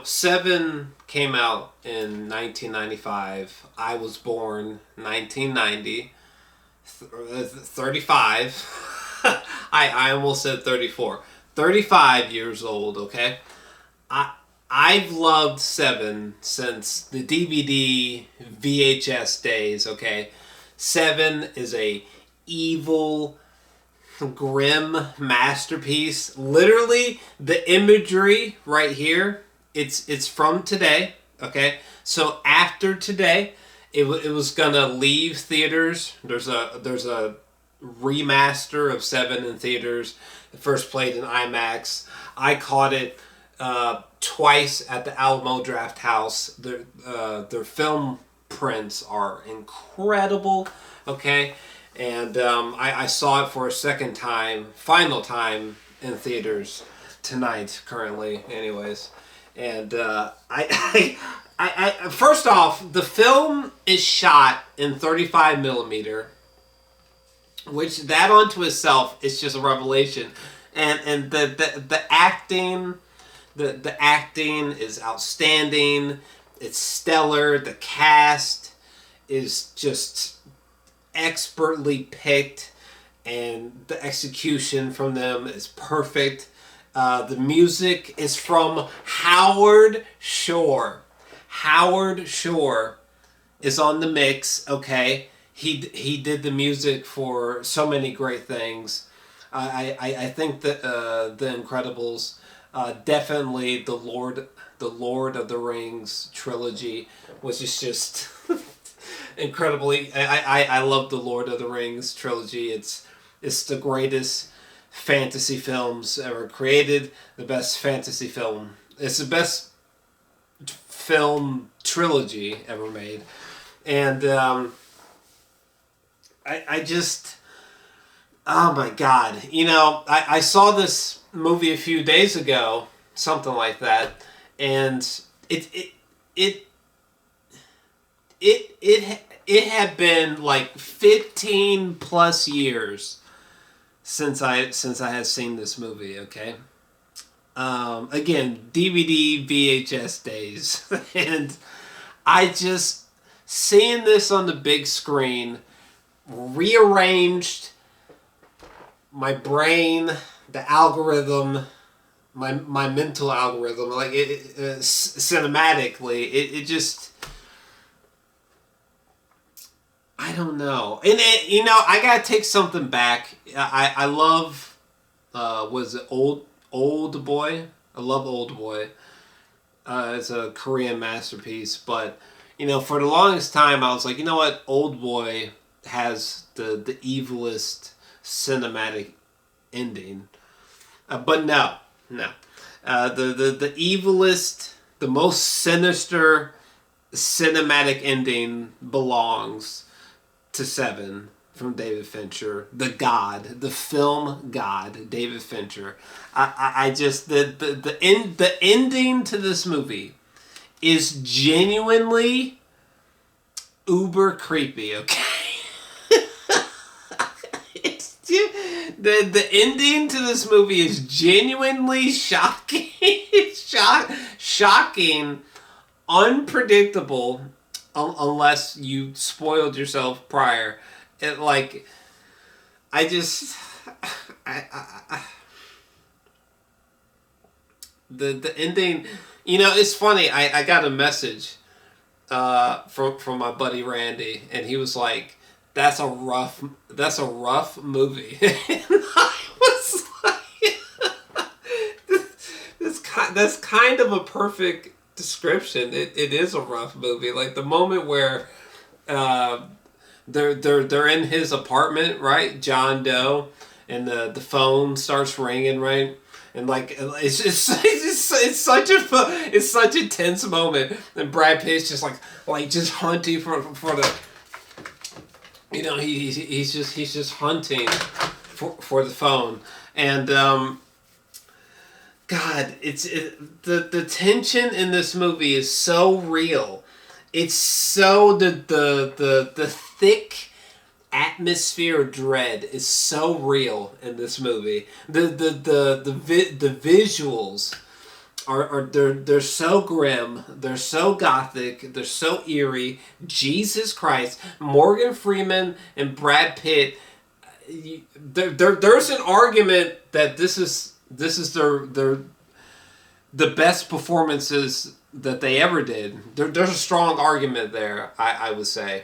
Seven came out in 1995. I was born 1990. 35. I almost said 34. 35 years old, okay? I I've loved Seven since the DVD VHS days, okay? Seven is a evil, grim masterpiece. Literally, the imagery right here, it's from today, okay? So after today, it was gonna leave theaters. There's a remaster of Seven in theaters. It first played in IMAX. I caught it twice at the Alamo Draft House. Their film prints are incredible. Okay, and I saw it for a second time, final time in theaters tonight. Currently, anyways, and I first off, the film is shot in 35 millimeter, which that onto itself is just a revelation, and the acting. The acting is outstanding. It's stellar. The cast is just expertly picked, and the execution from them is perfect. The music is from Howard Shore. Howard Shore is on the mix. Okay, he did the music for so many great things. I think that The Incredibles. Definitely the Lord of the Rings trilogy, which is just incredibly. I love the Lord of the Rings trilogy. It's the greatest fantasy films ever created. The best fantasy film. It's the best film trilogy ever made, and I just. Oh my God! I saw this movie a few days ago, something like that, and it had been like 15 plus years since I had seen this movie. Okay, again, DVD VHS days, and I just seeing this on the big screen rearranged my brain, the algorithm, my mental algorithm, like cinematically, it just, I don't know. And I gotta take something back. I love, was it Old Boy? I love Old Boy. It's a Korean masterpiece, but for the longest time I was like, you know what, Old Boy has the evilest cinematic ending, but no. The evilest, the most sinister cinematic ending belongs to Seven from David Fincher, the film god, David Fincher. I just the ending to this movie is genuinely uber creepy. Okay. The ending to this movie is genuinely shocking, shocking, unpredictable, unless you spoiled yourself prior. I just, the ending, it's funny. I got a message, from my buddy Randy, and he was like, that's a rough movie. And I was like, that's kind of a perfect description. It is a rough movie. Like the moment where they're in his apartment, right? John Doe, and the phone starts ringing, right? And like it's such a tense moment, and Brad Pitt's just like just hunting for the. He's just hunting for the phone, and God, the tension in this movie is so real. It's so the thick atmosphere of dread is so real in this movie. The visuals are they're so grim, they're so gothic, they're so eerie. Jesus Christ, Morgan Freeman and Brad Pitt. There's an argument that this is their the best performances that they ever did. There's a strong argument there. I would say.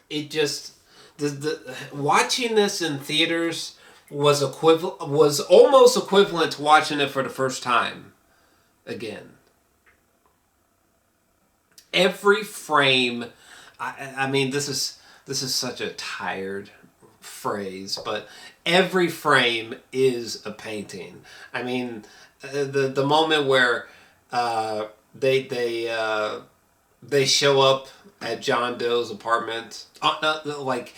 It just the watching this in theaters was almost equivalent to watching it for the first time again. Every frame, I mean, this is such a tired phrase, but every frame is a painting. I mean, the moment where they show up at John Doe's apartment, like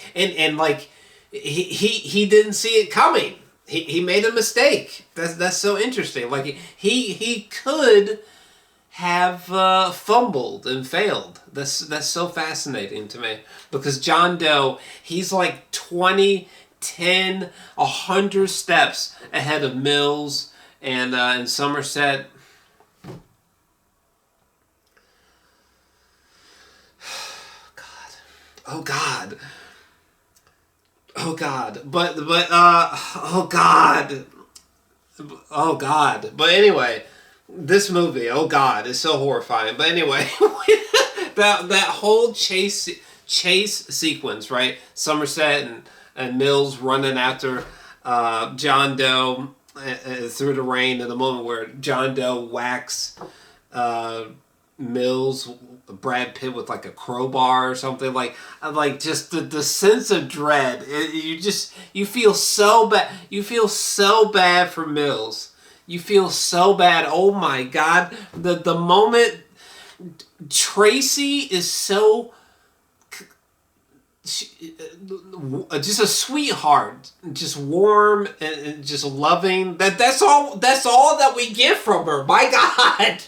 he didn't see it coming. He made a mistake. That's so interesting. Like he could have fumbled and failed. That's so fascinating to me, because John Doe, he's like 20, 10, 100 steps ahead of Mills and Somerset. Oh God. Oh God. But oh God. Oh God. But anyway, this movie, oh God, is so horrifying. But anyway, that whole chase sequence, right? Somerset and Mills running after John Doe through the rain, in the moment where John Doe whacks Mills, Brad Pitt, with like a crowbar or something, like just the sense of dread. You feel so bad. You feel so bad for Mills. You feel so bad. Oh my God, the moment Tracy is so just a sweetheart, just warm and just loving. That's all that we get from her. My God.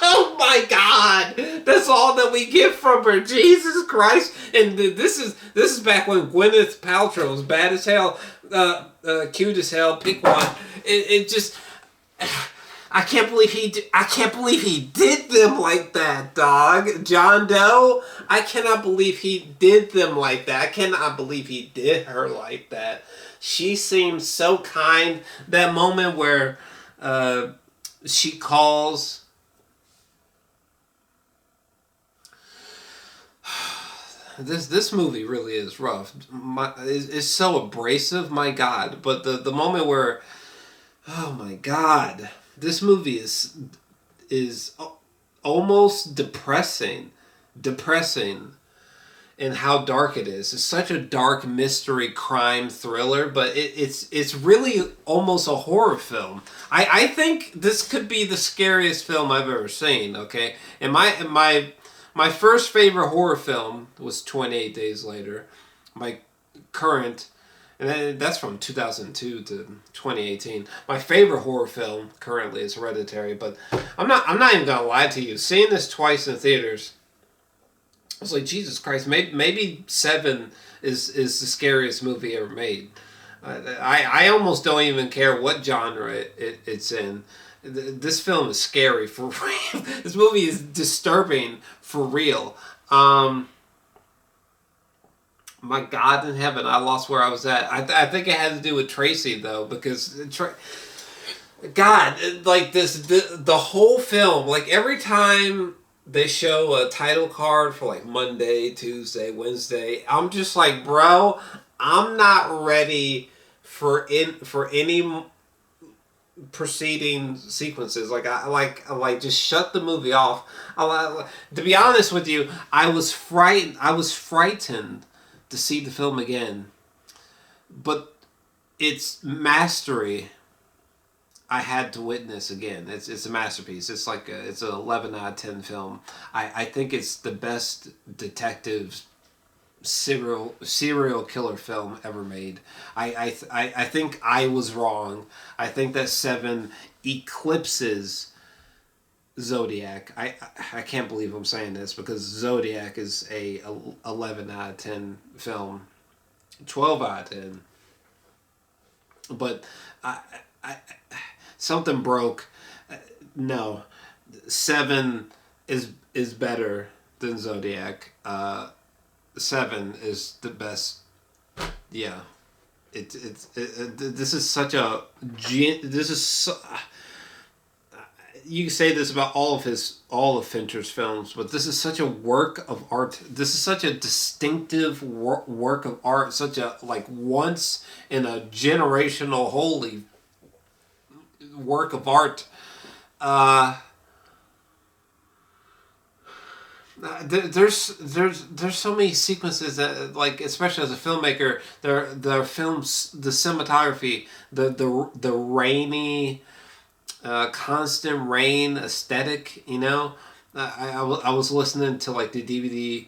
Oh my God. That's all that we get from her. Jesus Christ. And this is back when Gwyneth Paltrow was bad as hell, cute as hell, pick one. It just, I can't believe he did them like that, dog. John Doe, I cannot believe he did them like that. I cannot believe he did her like that. She seems so kind. That moment where she calls. This movie really is rough. It's so abrasive, my God. But the moment where, oh my God, this movie is almost depressing in how dark it is. It's such a dark mystery crime thriller, but it's really almost a horror film. I think this could be the scariest film I've ever seen. Okay, and my first favorite horror film was 28 Days Later. My current, and that's from 2002 to 2018. My favorite horror film currently is Hereditary, but I'm not even gonna lie to you. Seeing this twice in theaters, I was like, Jesus Christ, maybe Seven is the scariest movie ever made. I almost don't even care what genre it's in. This film is scary for real. This movie is disturbing for real. My God in heaven, I lost where I was at. I think it had to do with Tracy, though, because God, like the whole film, like every time they show a title card for like Monday, Tuesday, Wednesday, I'm just like, bro, I'm not ready for any preceding sequences. Like I just shut the movie off. To be honest with you, I was frightened to see the film again, but its mastery I had to witness again. It's a masterpiece. It's like it's an 11 out of 10 film. I think it's the best detective serial killer film ever made. I think I was wrong. I think that Seven eclipses Zodiac. I can't believe I'm saying this, because Zodiac is a 11 out of 10 film, 12 out of 10. But something broke. No, Seven is better than Zodiac. Seven is the best. Yeah, this is such a this is so, you can say this about all of Fincher's films, but this is such a work of art. This is such a distinctive work of art, such a like once in a generational holy work of art. Uh, there's so many sequences that, like, especially as a filmmaker, their films, the cinematography, the rainy, constant rain aesthetic. You know, I was listening to like the DVD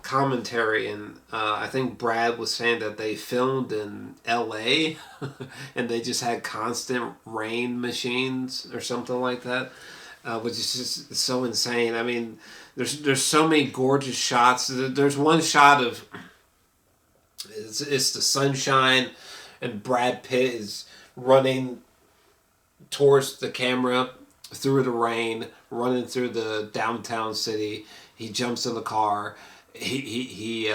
commentary, and I think Brad was saying that they filmed in L.A. and they just had constant rain machines or something like that, which is just so insane. I mean, there's so many gorgeous shots. There's one shot of it's the sunshine, and Brad Pitt is running towards the camera through the rain, running through the downtown city. He jumps in the car. He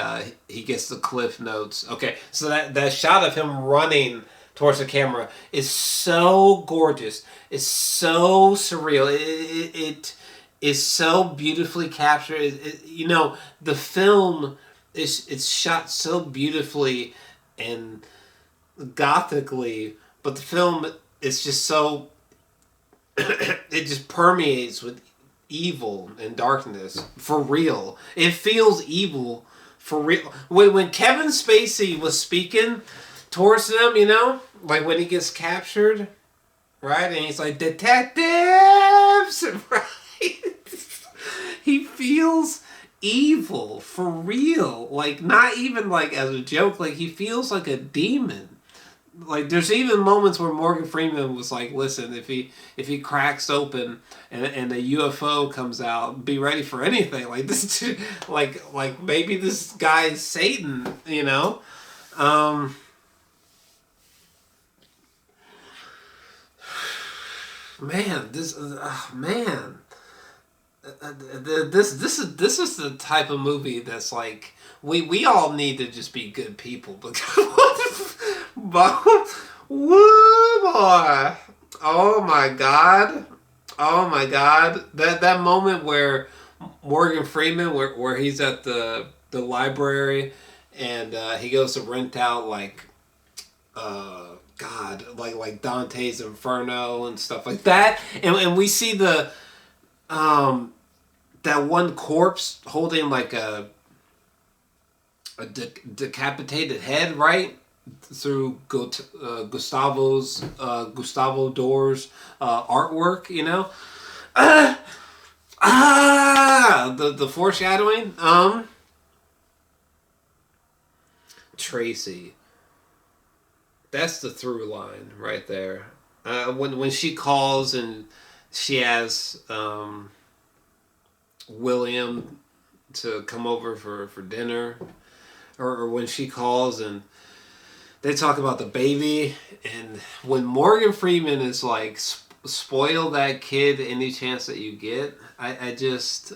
gets the cliff notes. Okay, so that shot of him running towards the camera is so gorgeous. It's so surreal. It is so beautifully captured. You know, the film it's shot so beautifully and gothically, but the film is just so it just permeates with evil and darkness for real. It feels evil for real. When Kevin Spacey was speaking towards them, you know, like when he gets captured, right, and he's like, detectives, right? He feels evil for real, like not even like as a joke. Like he feels like a demon. Like there's even moments where Morgan Freeman was like, "Listen, if he cracks open and a UFO comes out, be ready for anything." Like this, like maybe this guy is Satan, you know. Man, man. This is the type of movie that's like we all need to just be good people because woo boy, oh my god, that moment where Morgan Freeman where he's at the library and he goes to rent out like God, like Dante's Inferno and stuff like that, and we see the that one corpse holding like a decapitated head, right? Through Gustavo Dor's artwork, you know. The foreshadowing. Tracy. That's the through line right there. When she calls and she has William to come over for dinner, or when she calls and they talk about the baby, and when Morgan Freeman is like, spoil that kid any chance that you get. I just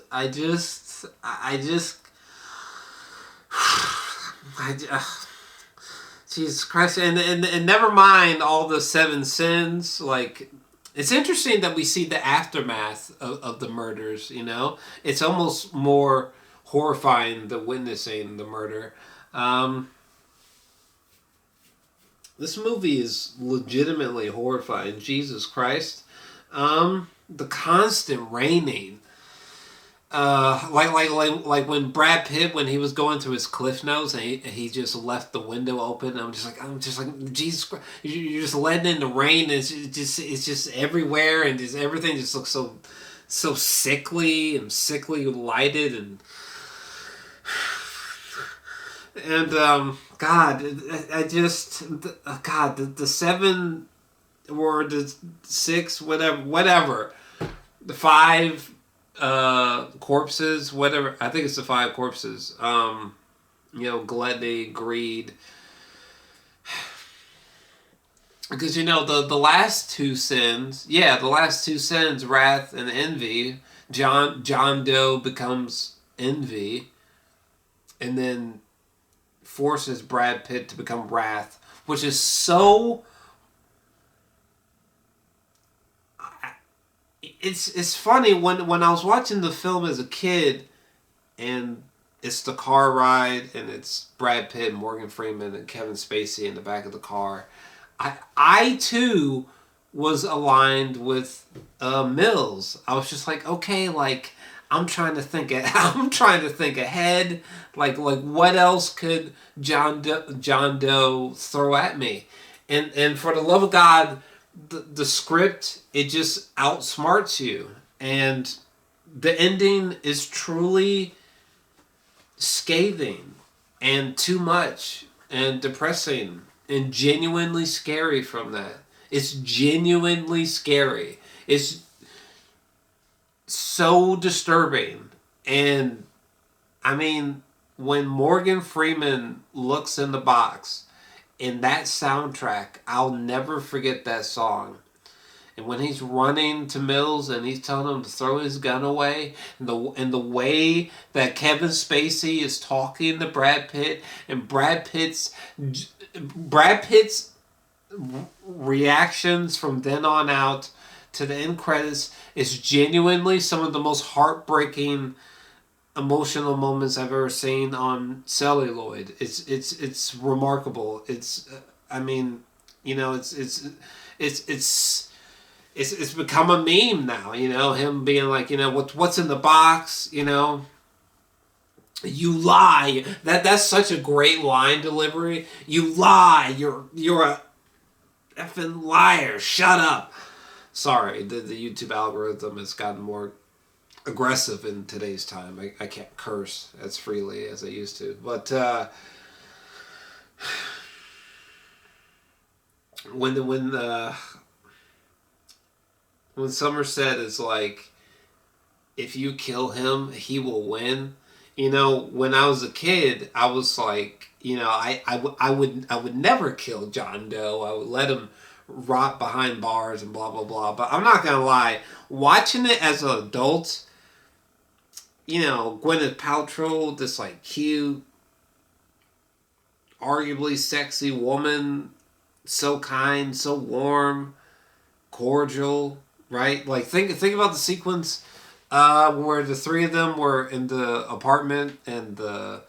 Jesus Christ, and never mind all the seven sins. Like, it's interesting that we see the aftermath of the murders, you know? It's almost more horrifying than witnessing the murder. This movie is legitimately horrifying. Jesus Christ. The constant raining. Like when Brad Pitt, when he was going through his cliff notes and he just left the window open. I'm just like Jesus Christ, you're just letting in the rain. And it's just everywhere, and just everything just looks so sickly lighted and God, the seven or the six, whatever, the five corpses, whatever. I think it's the five corpses. You know, gluttony, greed. Because the last two sins, the last two sins, wrath and envy. John Doe becomes envy, and then forces Brad Pitt to become wrath, which is so. It's funny when I was watching the film as a kid, and it's the car ride, and it's Brad Pitt, Morgan Freeman, and Kevin Spacey in the back of the car. I too was aligned with Mills. I was just like, okay, like I'm trying to think. I'm trying to think ahead. Like what else could John Doe throw at me? And for the love of God, the script, it just outsmarts you, and the ending is truly scathing and too much and depressing and genuinely scary from that. It's genuinely scary. It's so disturbing. And I mean, when Morgan Freeman looks in the box in that soundtrack, I'll never forget that song. And when he's running to Mills and he's telling him to throw his gun away, and the way that Kevin Spacey is talking to Brad Pitt, and Brad Pitt's reactions from then on out to the end credits is genuinely some of the most heartbreaking emotional moments I've ever seen on celluloid. It's remarkable. It's I mean, it's it's become a meme now, him being like, what's in the box, you lie. That's such a great line delivery. You lie. You're a effing liar. Shut up. Sorry, the YouTube algorithm has gotten more aggressive in today's time. I can't curse as freely as I used to. But when Somerset is like, if you kill him, he will win. When I was a kid, I was like, I would never kill John Doe. I would let him rot behind bars and blah blah blah. But I'm not gonna lie, watching it as an adult, Gwyneth Paltrow, this like cute, arguably sexy woman, so kind, so warm, cordial, right? Like think about the sequence where the three of them were in the apartment, and the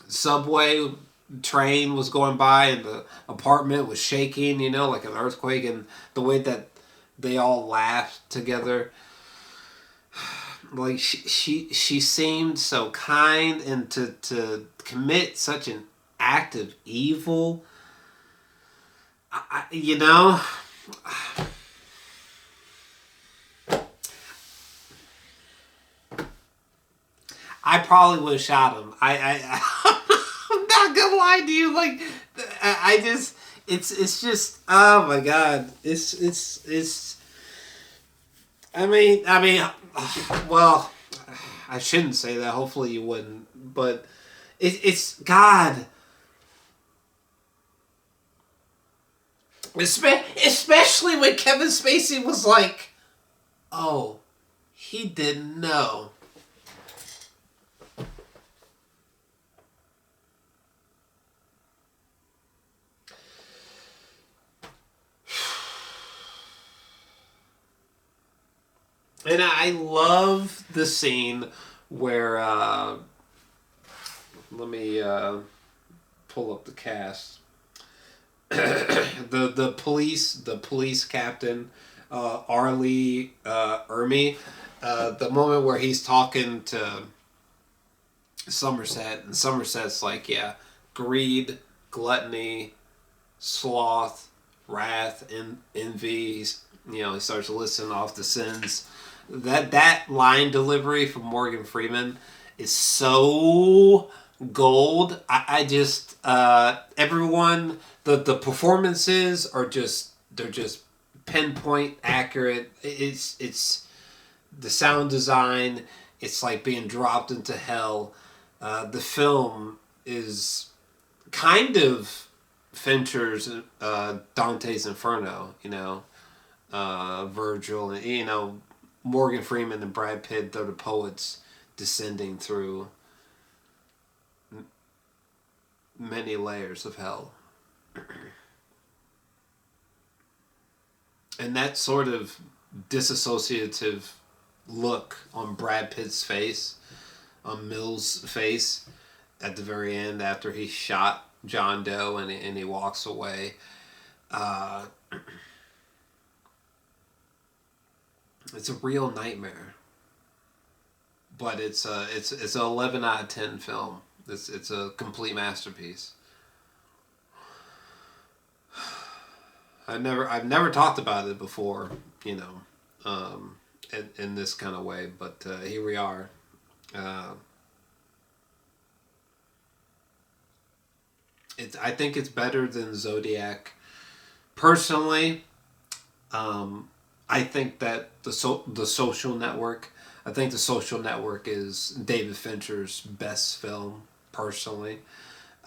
subway train was going by, and the apartment was shaking, like an earthquake, and the way that they all laughed together. Like she seemed so kind, and to commit such an act of evil. I probably would have shot him. I'm not gonna lie to you. Like, I just, it's just, oh my god, it's. I mean, well, I shouldn't say that. Hopefully you wouldn't, but it's God. Especially when Kevin Spacey was like, oh, he didn't know. And I love the scene where, let me pull up the cast. the police captain, Arlie Ermy, the moment where he's talking to Somerset, and Somerset's like, yeah, greed, gluttony, sloth, wrath, and envy. He starts listing off the sins. That line delivery from Morgan Freeman is so gold. I just everyone, the performances are they're just pinpoint accurate. It's the sound design. It's like being dropped into hell. The film is kind of Fincher's Dante's Inferno, Virgil, and Morgan Freeman and Brad Pitt, they're the poets descending through many layers of hell. And that sort of disassociative look on Brad Pitt's face, on Mills' face, at the very end after he shot John Doe and he walks away. It's a real nightmare. But it's an 11 out of 10 film. It's a complete masterpiece. I've never talked about it before, in this kind of way, but here we are. I think it's better than Zodiac. Personally, I think that the Social Network. I think the Social Network is David Fincher's best film, personally.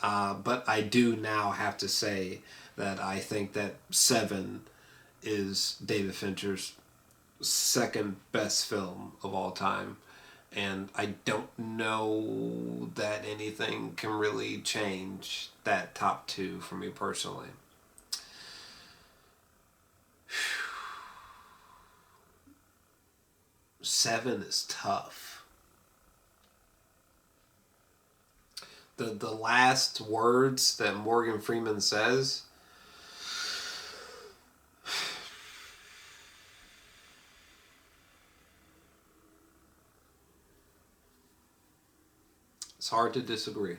But I do now have to say that I think that Seven is David Fincher's second best film of all time. And I don't know that anything can really change that top two for me personally. Seven is tough. The last words that Morgan Freeman says, it's hard to disagree.